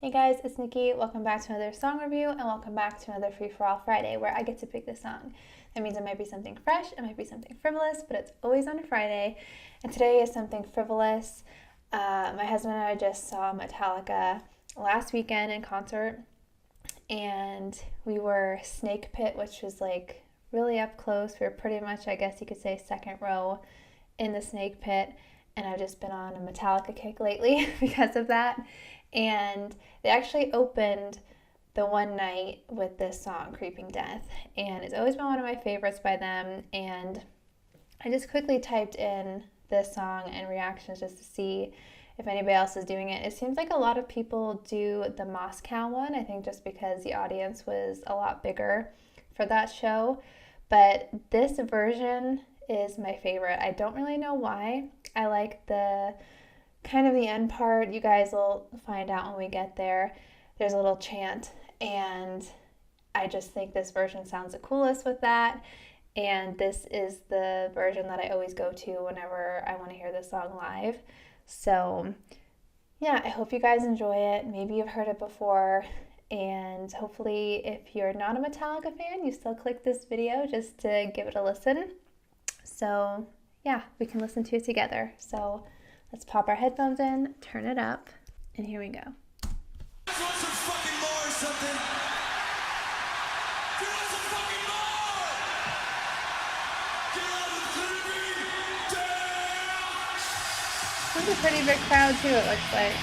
Hey guys, it's Nikki. Welcome back to another song review and welcome back to another Free For All Friday where I get to pick the song. That means it might be something fresh, it might be something frivolous, but it's always on a Friday. And today is something frivolous. My husband and I just saw Metallica last weekend in concert and we were Snake Pit, which was like really up close. We were pretty much, I guess you could say, second row in the Snake Pit. And I've just been on a Metallica kick lately because of that. And they actually opened the one night with this song, Creeping Death. And it's always been one of my favorites by them. And I just quickly typed in this song and reactions just to see if anybody else is doing it. It seems like a lot of people do the Moscow one, I think just because the audience was a lot bigger for that show. But this version is my favorite. I don't really know why. I like the kind of the end part. You guys will find out when we get there. There's a little chant, and I just think this version sounds the coolest with that. And this is the version that I always go to whenever I want to hear this song live. So yeah, I hope you guys enjoy it. Maybe you've heard it before, and hopefully if you're not a Metallica fan, you still click this video just to give it a listen. So yeah, we can listen to it together. So let's pop our headphones in, turn it up, and here we go. Want some fucking more or something? Do you want some fucking more? Get out of the TV! Damn! This is a pretty big crowd too, it looks like.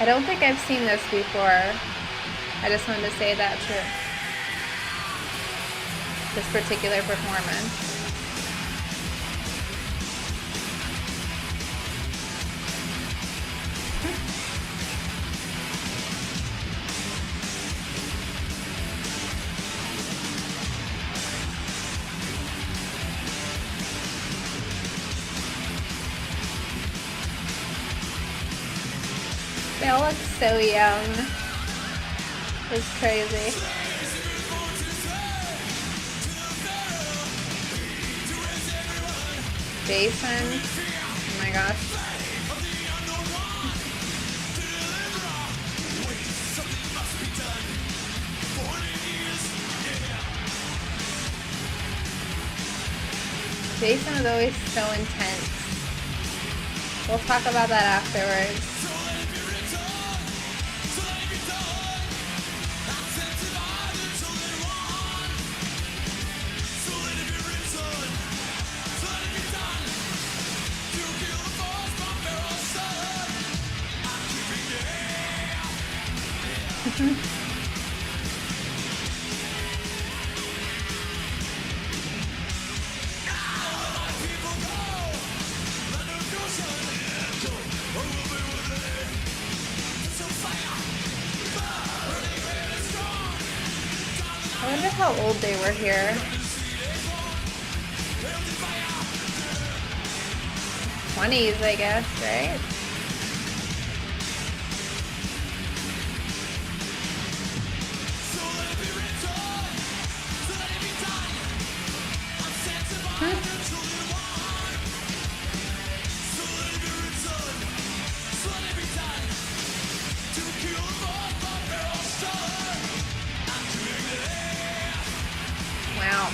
I don't think I've seen this before. I just wanted to say that too. This particular performance. They all look so young. It's crazy. Jason. Oh my gosh. Jason is always so intense. We'll talk about that afterwards. I wonder how old they were here. 20s, I guess, right? Wow.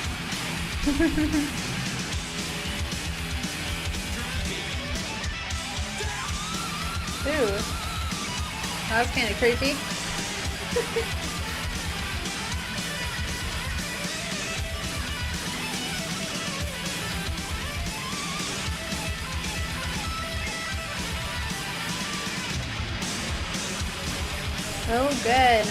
Ooh. That was kind of creepy. So good.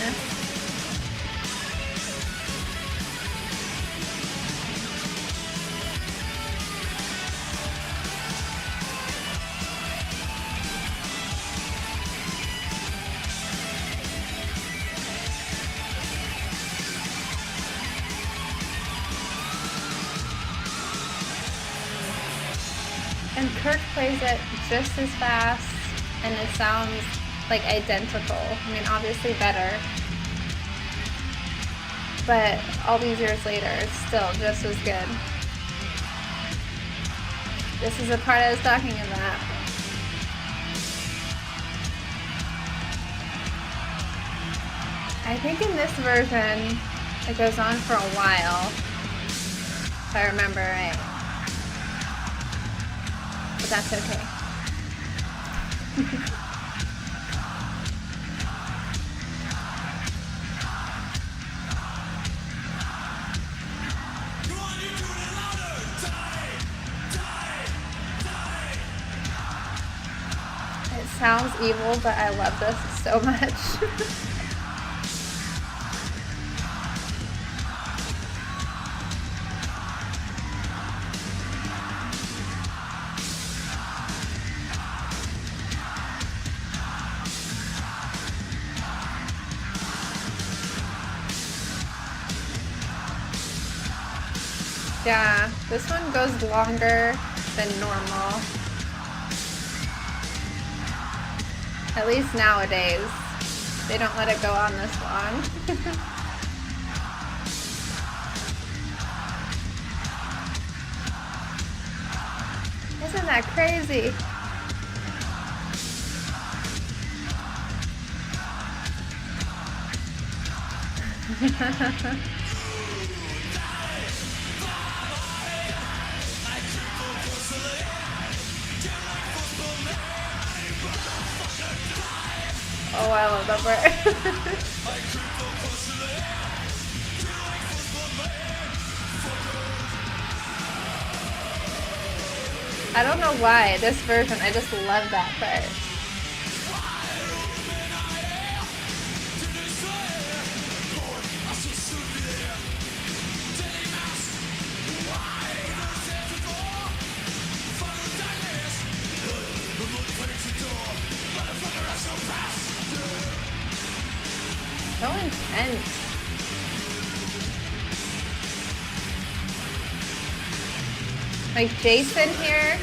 And Kirk plays it just as fast, and it sounds like identical. I mean, obviously better, but all these years later, it's still just as good. This is the part I was talking about. I think in this version, it goes on for a while, if I remember right. But that's okay. It sounds evil, but I love this so much. Yeah, this one goes longer than normal. At least nowadays. They don't let it go on this long. Isn't that crazy? Oh, I love that part. I don't know why, this version, I just love that part. So intense. Like Jason here.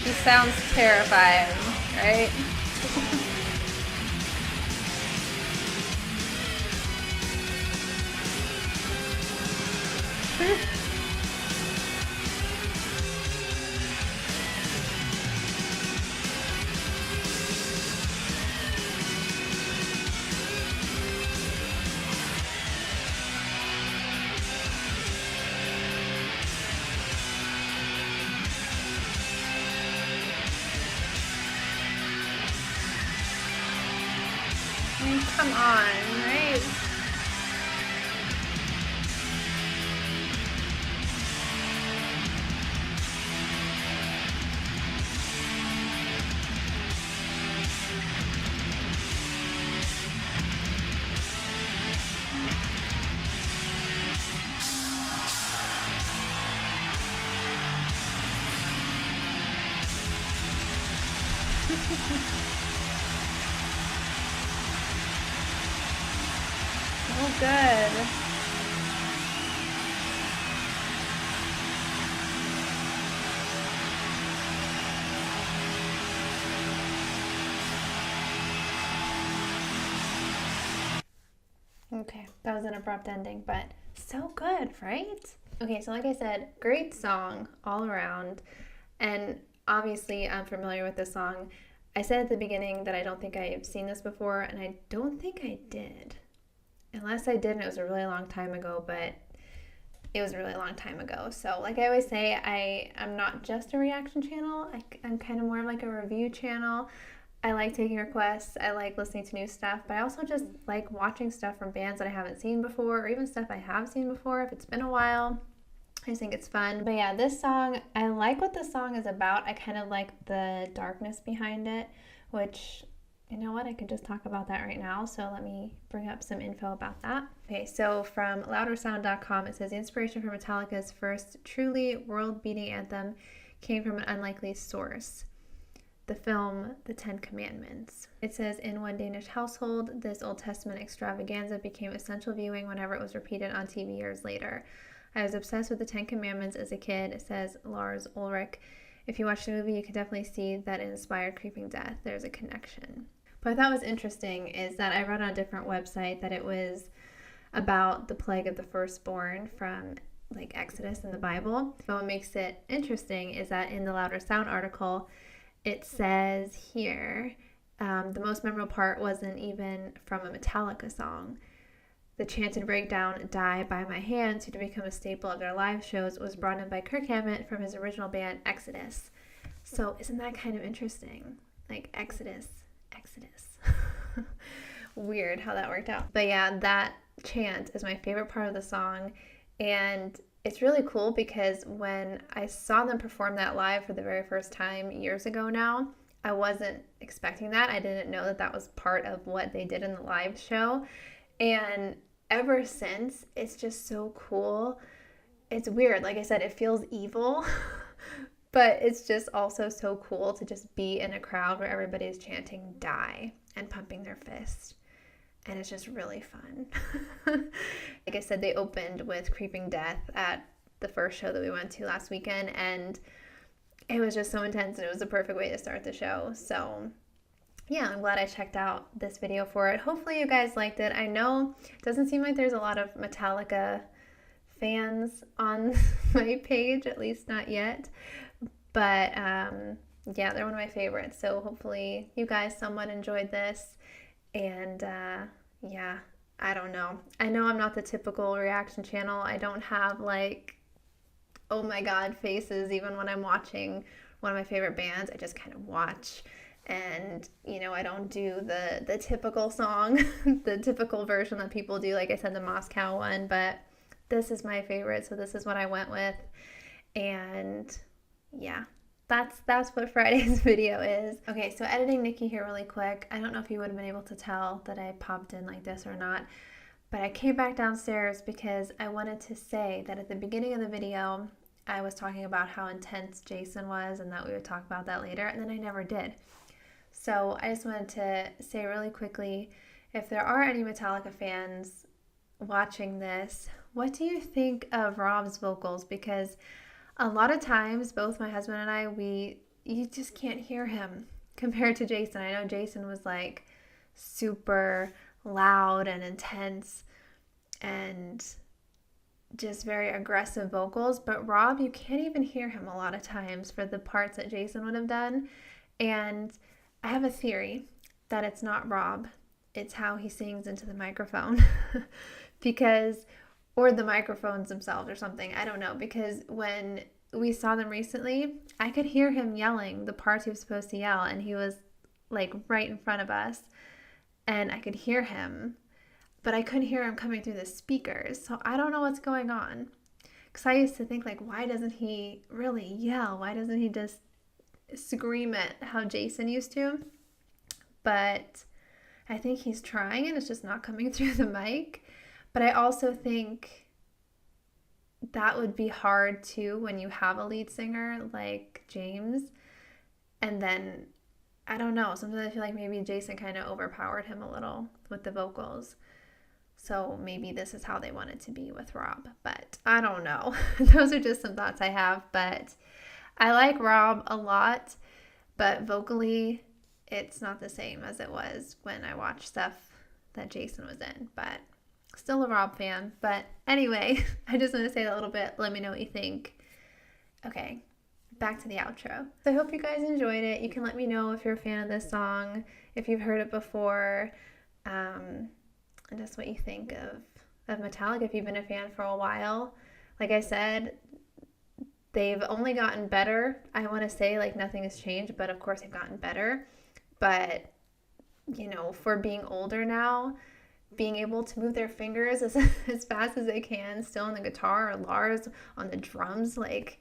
He sounds terrifying, right? I mean, come on, right? Oh, good. Okay, that was an abrupt ending, but so good, right? Okay, so like I said, great song all around. And obviously, I'm familiar with this song. I said at the beginning that I don't think I've seen this before, and I don't think I did. Unless I did, and it was a really long time ago, but it was a really long time ago. So like I always say, I'm not just a reaction channel. I'm kind of more like a review channel. I like taking requests. I like listening to new stuff, but I also just like watching stuff from bands that I haven't seen before, or even stuff I have seen before if it's been a while. I just think it's fun. But yeah, this song, I like what the song is about. I kind of like the darkness behind it, which You know what? I can just talk about that right now. So let me bring up some info about that. Okay, so from loudersound.com, it says the inspiration for Metallica's first truly world-beating anthem came from an unlikely source: the film The Ten Commandments. It says, in one Danish household, this Old Testament extravaganza became essential viewing whenever it was repeated on TV years later. I was obsessed with the Ten Commandments as a kid, says Lars Ulrich. If you watch the movie, you can definitely see that it inspired Creeping Death. There's a connection. What I thought was interesting is that I read on a different website that it was about the plague of the firstborn from like Exodus in the Bible. But what makes it interesting is that in the Louder Sound article, it says here, the most memorable part wasn't even from a Metallica song. The chanted breakdown, Die by My Hands, who to become a staple of their live shows, was brought in by Kirk Hammett from his original band, Exodus. So isn't that kind of interesting? Like Exodus. Weird how that worked out. But yeah, that chant is my favorite part of the song. And it's really cool because when I saw them perform that live for the very first time years ago now, I wasn't expecting that. I didn't know that that was part of what they did in the live show. And ever since, it's just so cool. It's weird. Like I said, it feels evil, but it's just also so cool to just be in a crowd where everybody's chanting die and pumping their fist. And it's just really fun. Like I said, they opened with Creeping Death at the first show that we went to last weekend, and it was just so intense, and it was the perfect way to start the show. So yeah, I'm glad I checked out this video for it. Hopefully you guys liked it. I know it doesn't seem like there's a lot of Metallica fans on my page, at least not yet. But yeah, they're one of my favorites. So hopefully you guys somewhat enjoyed this. And yeah, I don't know. I know I'm not the typical reaction channel. I don't have like, oh my God faces even when I'm watching one of my favorite bands. I just kind of watch. And, you know, I don't do the typical song, the typical version that people do, like I said, the Moscow one, but this is my favorite, so this is what I went with. And yeah, that's what Friday's video is. Okay, so editing Nikki here really quick. I don't know if you would have been able to tell that I popped in like this or not, but I came back downstairs because I wanted to say that at the beginning of the video, I was talking about how intense Jason was and that we would talk about that later, and then I never did. So I just wanted to say really quickly, if there are any Metallica fans watching this, what do you think of Rob's vocals? Because a lot of times, both my husband and I, you just can't hear him compared to Jason. I know Jason was like super loud and intense and just very aggressive vocals, but Rob, you can't even hear him a lot of times for the parts that Jason would have done. And I have a theory that it's not Rob, it's how he sings into the microphone. Or the microphones themselves or something, I don't know, because when we saw them recently, I could hear him yelling the parts he was supposed to yell, and he was like right in front of us, and I could hear him, but I couldn't hear him coming through the speakers, so I don't know what's going on. Because I used to think, like, why doesn't he really yell? Why doesn't he just scream it how Jason used to? But I think he's trying, and it's just not coming through the mic. But I also think that would be hard too when you have a lead singer like James. And then, I don't know, sometimes I feel like maybe Jason kind of overpowered him a little with the vocals. So maybe this is how they want it to be with Rob. But I don't know. Those are just some thoughts I have. But I like Rob a lot. But vocally, it's not the same as it was when I watched stuff that Jason was in. But still a Rob fan. But anyway, I just want to say that a little bit. Let me know what you think. Okay, back to the outro. So I hope you guys enjoyed it. You can let me know if you're a fan of this song, if you've heard it before, and just what you think of Metallica, if you've been a fan for a while. Like I said, they've only gotten better. I want to say like nothing has changed, but of course they've gotten better. But, you know, for being older now, being able to move their fingers as fast as they can, still on the guitar, or Lars on the drums, like,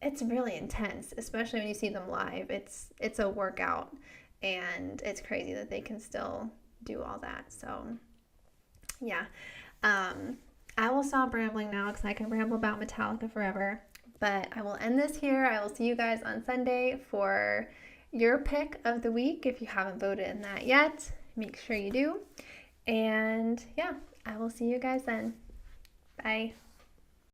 it's really intense, especially when you see them live. It's a workout. and it's crazy that they can still do all that. So yeah, I will stop rambling now because I can ramble about Metallica forever, but I will end this here. I will see you guys on Sunday for your pick of the week. If you haven't voted in that yet, make sure you do. And yeah, I will see you guys then. Bye.